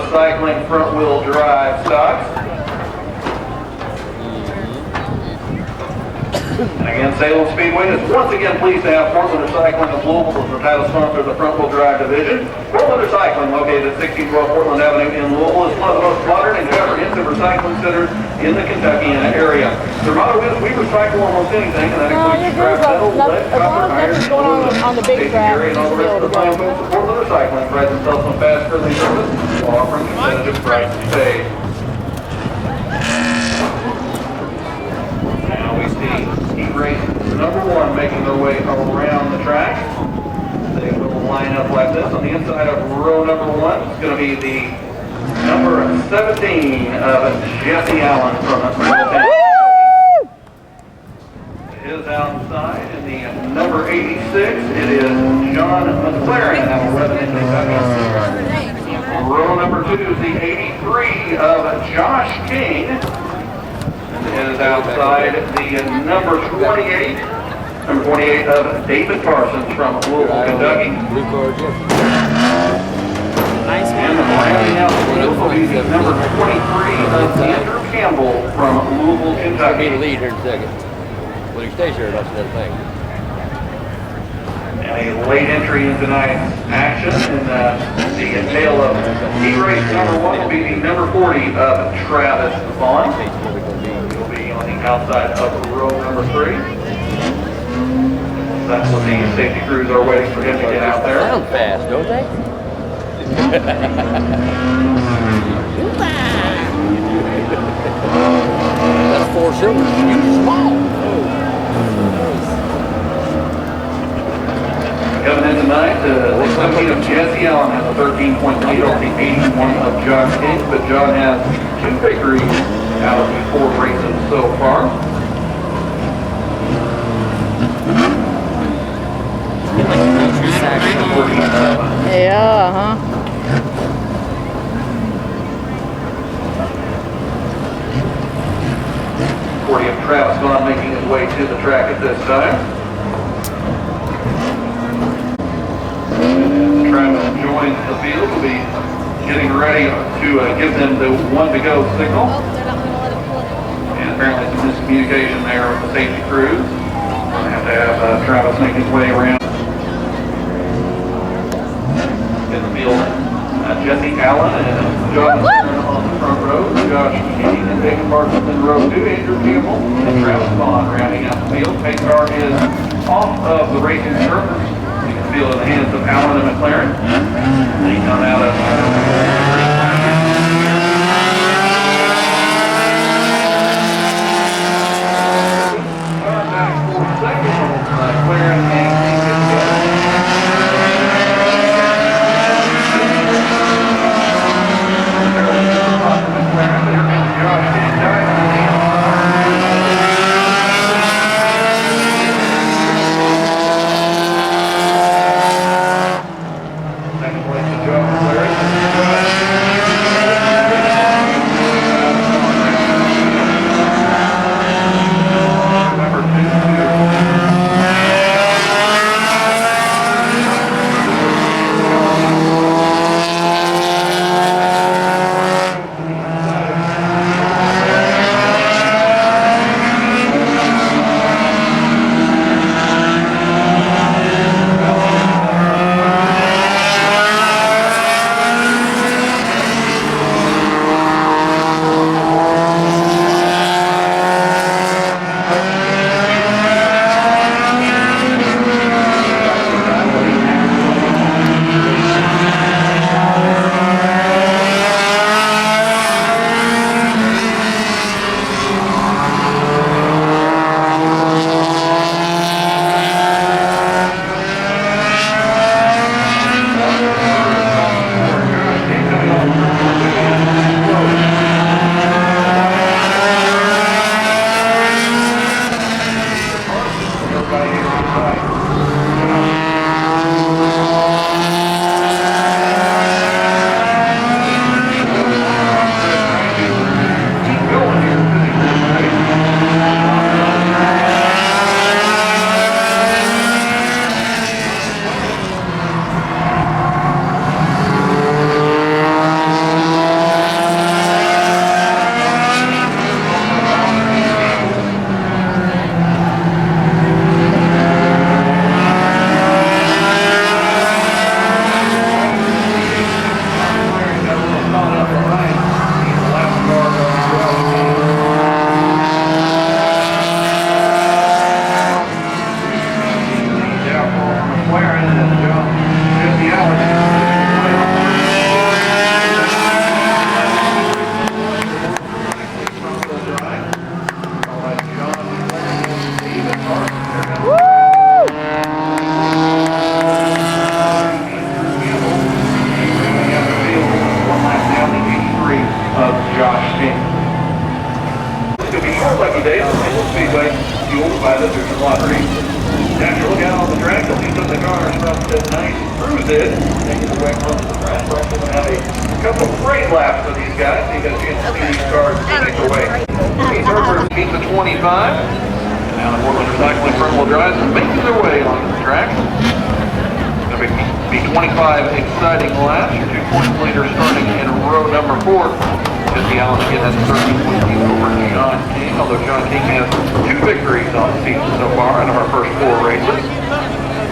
Recycling front-wheel drive stocks. And again, Salem Speedway is once again pleased to have Portland Recycling of Louisville as the title sponsor of the front-wheel drive division. Portland Recycling, located at 1612 Portland Avenue in Louisville, is one of the most modern and comprehensive recycling centers in the Kentuckiana area. Their motto is, we recycle almost anything, and that includes scrap metal, lead, copper, iron, aluminum, on the big track, and all the rest of the fine folks at Portland Recycling pride themselves on fast, friendly service while offering competitive price to pay. Now we see heat race number 1 making their way around the track. They will line up like this. On the inside of row number 1 is going to be the number 17 of Jesse Allen from Salem. Is outside in the number 86. It is John McLaren out of Lebanon, Kentucky. Row number 2 is the 83 of Josh King. It is outside the number 28. Number 28 of David Parsons from Louisville, Kentucky. And rounding out the field will be the number 23 of Andrew Campbell from Louisville, Kentucky. Lead here in a second. Well, he stays here, that's another thing. And a late entry in tonight's action in the tail of heat race number 1 will be the number 40 of Travis Vaughn. He'll be on the outside of row number 3. That's what the safety crews are waiting for him to get out there. Sound fast, don't they? That's 4 cylinders. You small. Coming in tonight, the 17 of Jesse Allen has a 13-point lead over the 81 of John King, but John has 2 victories out of the 4 races so far. Yeah, huh? Of Travis Vaughn making his way to the track at this time. As Travis joins the field, we'll be getting ready to give them the 1-to-go signal. And apparently some miscommunication there with the safety crews. We'll have to have Travis make his way around. In the field, Jesse Allen and John McLaren on the front row, Josh King and David Parsons in row 2, Andrew Campbell and Travis Vaughn rounding out the field. Pace car is off of the racing surface. You can feel in the hands of Allen and McLaren. They come out of McLaren and King get together. Second place to Joe McLaren. McLaren and Jesse Allen. Of Josh King. It's going to be your lucky day on Salem Speedway, fueled by the Dukes Lottery. Now you look out on the track, you'll see some of the cars from the nice cruise in, taking the way from the track. We're going to have a couple of great laps for these guys. You got a chance to see these cars make their way. Keith Herbert keeps a 25. Now the Portland Recycling front-wheel drives is making their way onto the track. It's going to be 25 exciting laps. Your 2-point leader starting in row number 4. Jesse Allen again has 13 points over John King, although John King has 2 victories on the season so far in our first 4 races.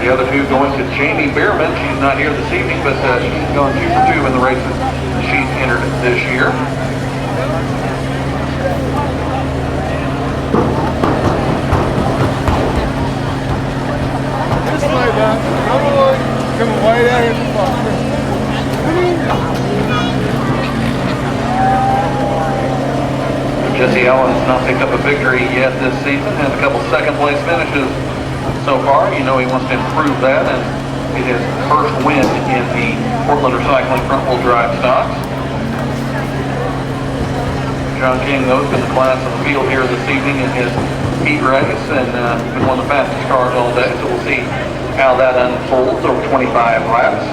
The other 2 going to Jamie Behrman. She's not here this evening, but she's gone 2 for 2 in the races she's entered this year. This way, man. Coming way down here. Jesse Allen has not picked up a victory yet this season, has a couple second place finishes so far. You know he wants to improve that and get his first win in the Portland Recycling front-wheel drive stocks. John King, though, has been the class of the field here this evening in his heat race and been one of the fastest cars all day, so we'll see how that unfolds over 25 laps.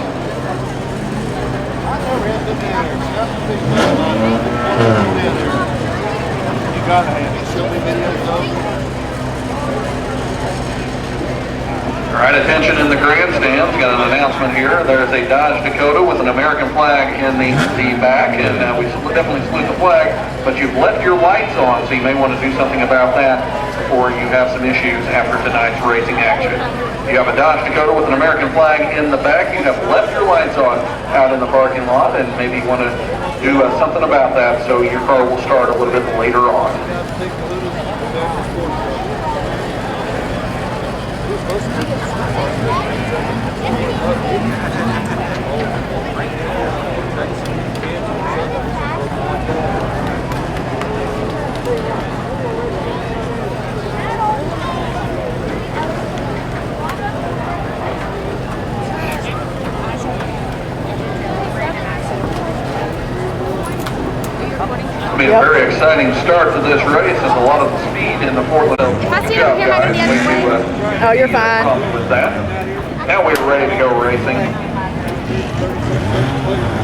Got a hand. Show me videos of. All right, attention in the grandstands. Got an announcement here. There's a Dodge Dakota with an American flag in the back, and we definitely salute the flag, but you've left your lights on, so you may want to do something about that before you have some issues after tonight's racing action. You have a Dodge Dakota with an American flag in the back. You have left your lights on out in the parking lot, and maybe you want to do something about that so your car will start a little bit later on. Be a very exciting start to this race. There's a lot of speed in the Portland. Good job, guys. Oh, you're fine. With that. Now we're ready to go racing.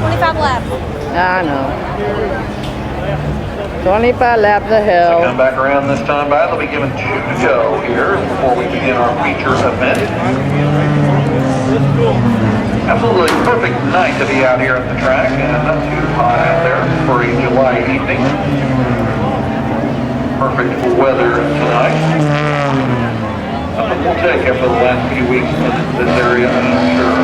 25 laps. I know. 25 laps of hell. Come back around this time by. They'll be given 2 to go here before we begin our feature event. Absolutely perfect night to be out here at the track, and not too hot out there for a July evening. Perfect weather tonight. Something we'll take after the last few weeks in this area, I'm sure.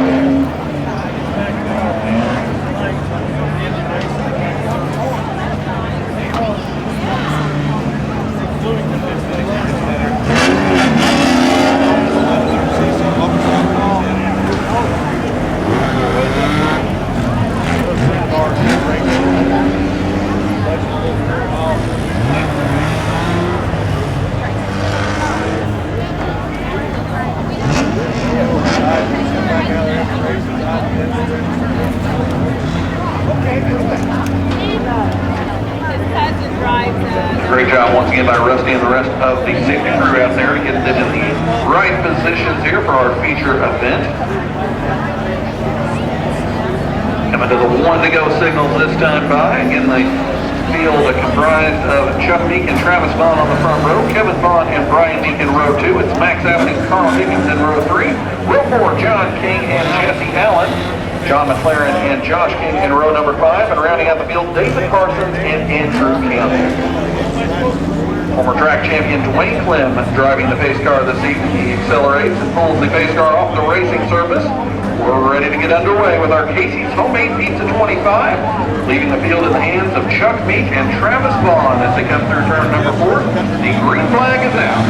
Great job once again by Rusty and the rest of the safety crew out there to get them in the right positions here for our feature event. Coming to the 1 to go signals this time by. Again, the field comprised of Chuck Meek and Travis Vaughn on the front row, Kevin Vaughn and Brian Meek in row 2. It's Max Abbott and Carl Higgins in row 3. Row 4, John King and Jesse Allen. John McLaren and Josh King in row number 5, and rounding out the field, David Parsons and Andrew Campbell. Former track champion Dwayne Clem driving the pace car this evening. He accelerates and pulls the pace car off the racing surface. We're ready to get underway with our Casey's Homemade Pizza 25, leaving the field in the hands of Chuck Meek and Travis Vaughn as they come through turn number 4. The green flag is out.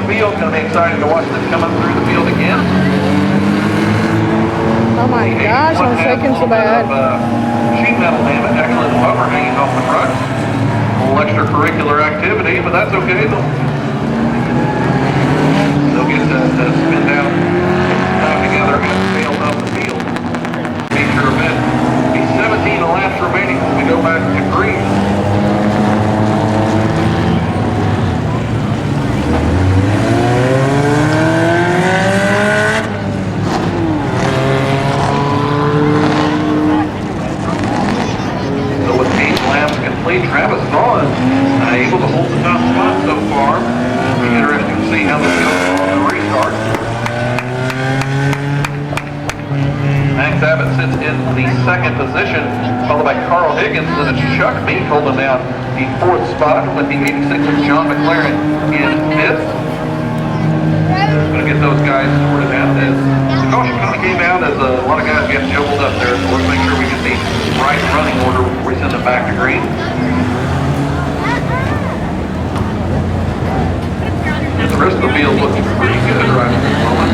field. Going to be excited to watch this coming through the field again. Oh my gosh, I'm shaking so bad. Sheet metal damage, actually the bumper hanging off the front. A little extracurricular activity, but that's okay. They'll get to spin down time together at the tail of the field. Feature event. Be 17 laps remaining when we go back to green. So with 8 laps complete, Travis Vaughn able to hold the top spot so far. It'll be interesting to see how this goes on the restart. Max Abbott sits in the second position, followed by Carl Higgins, and it's Chuck Meek holding down the 4th spot with the 86 of John McLaren in 5th. Going to get those guys sorted out as the caution kind of came out as a lot of guys get jumbled up there, so we'll make sure we get the right running order before we send them back to green. And the rest of the field looking pretty good right at this moment.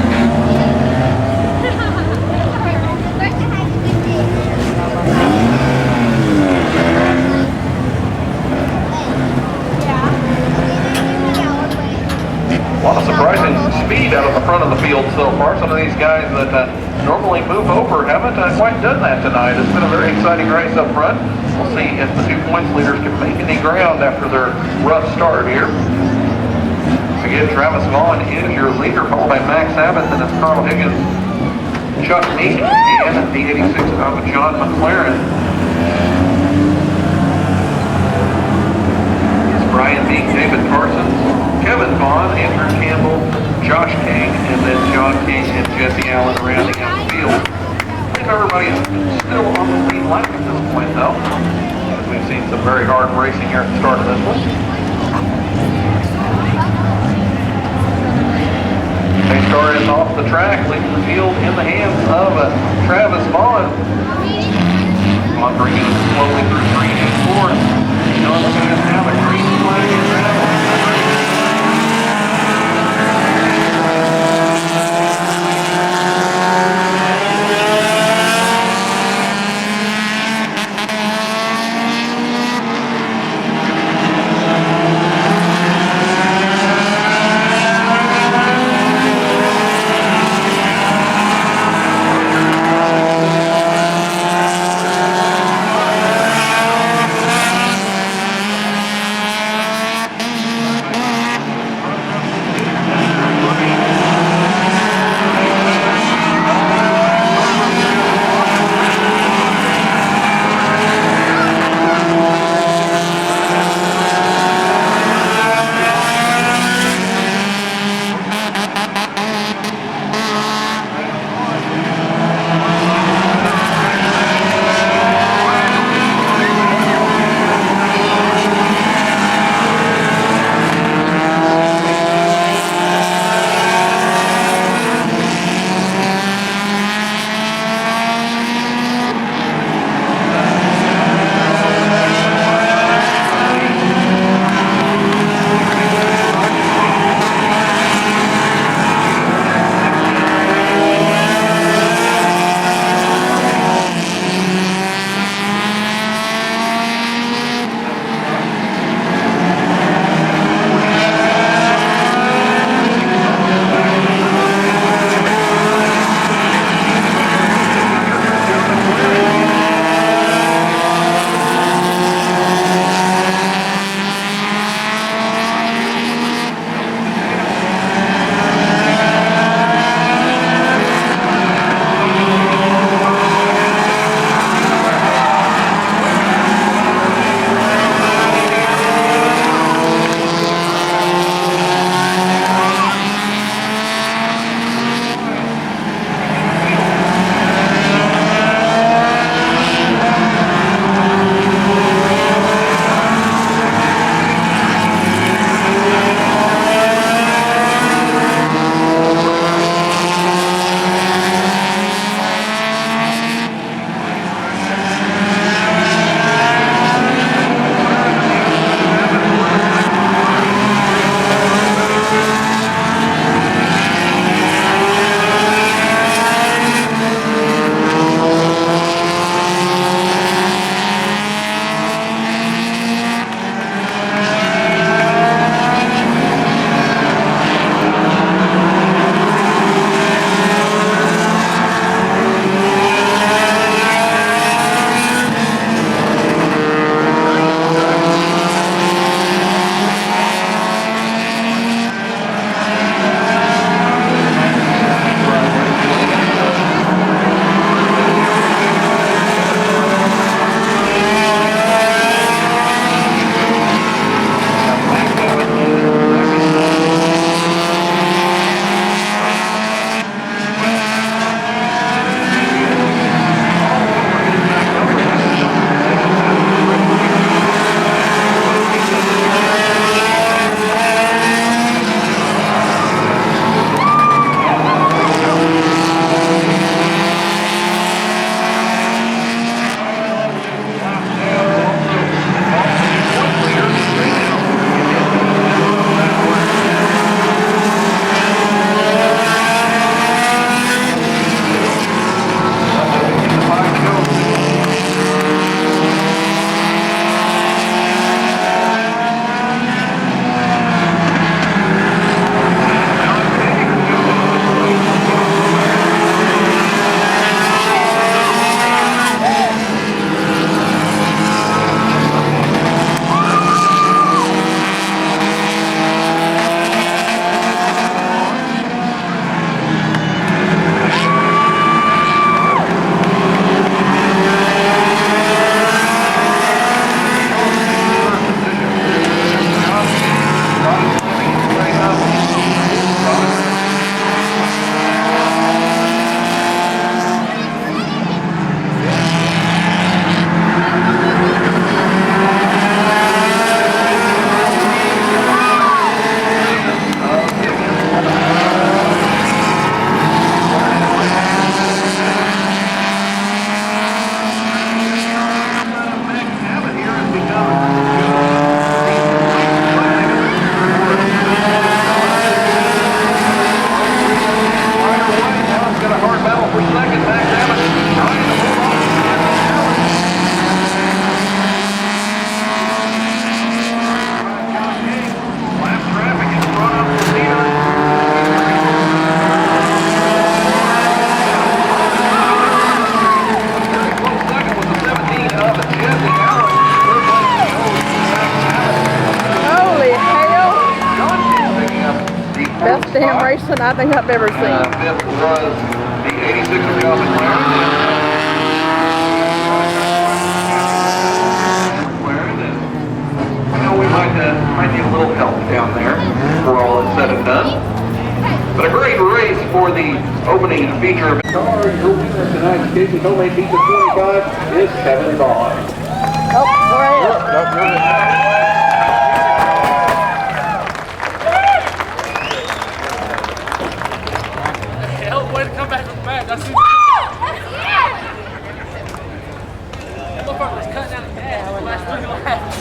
A lot of surprising speed out of the front of the field so far. Some of these guys that normally move over haven't quite done that tonight. It's been a very exciting race up front. We'll see if the 2 points leaders can make any ground after their rough start here. Again, Travis Vaughn is your leader, followed by Max Abbott, then it's Carl Higgins, Chuck Meek, and the 86 of John McLaren. It's Brian Meek, David Parsons, Kevin Vaughn, Andrew Campbell, Josh King, and then John King and Jesse Allen rounding out the field. I think everybody's still on the lead lap at this point, though. We've seen some very hard racing here at the start of this one. Pace car is off the track, leaving the field in the hands of Travis Vaughn. Vaughn bringing it slowly through 3 and 4. John King now the green flag in Travis. damn racing I think I've ever seen. Fifth was the 86 of John McLaren. I know we might need a little help down there before all is said and done. But a great race for the opening feature. Car, your winner tonight, Casey Homemade Pizza 25 is Kevin Vaughn. Oh, go ahead. Way to come back from the back. That's it. That motherfucker was cutting out the gas. Last 3 laps.